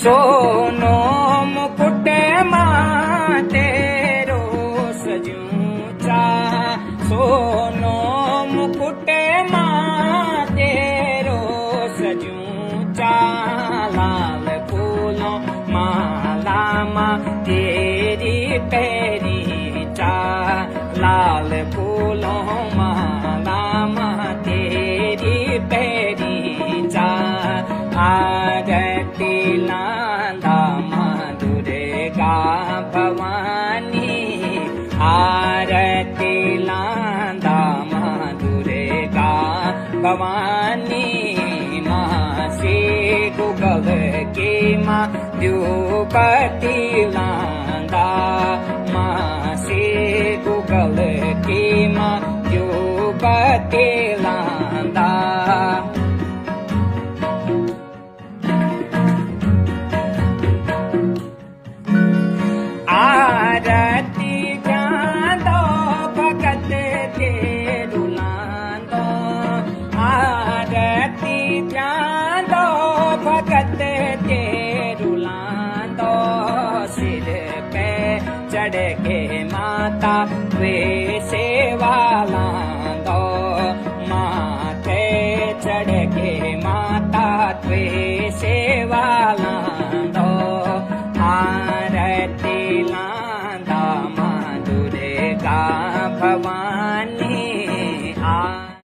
सोनो मुकुट मां तेरो सजूं चा सोनो मुकुट मां तेरो सजूं चा लाल फूलों माला मां तेरी पैरी चा लाल फूलों माला मां तेरी पैरी चा आरती लांदा मां दुर्गा भवानी आरती लांदा मां दुर्गा भवानी मां से गुगल के मां द्युपति लांदा मां से गुगल के मां द्युपति लांदा आरती जांदो भगत के रुलांदो आरती जांदो भगत के रुलांदो सिर पे चढ़ के माता वे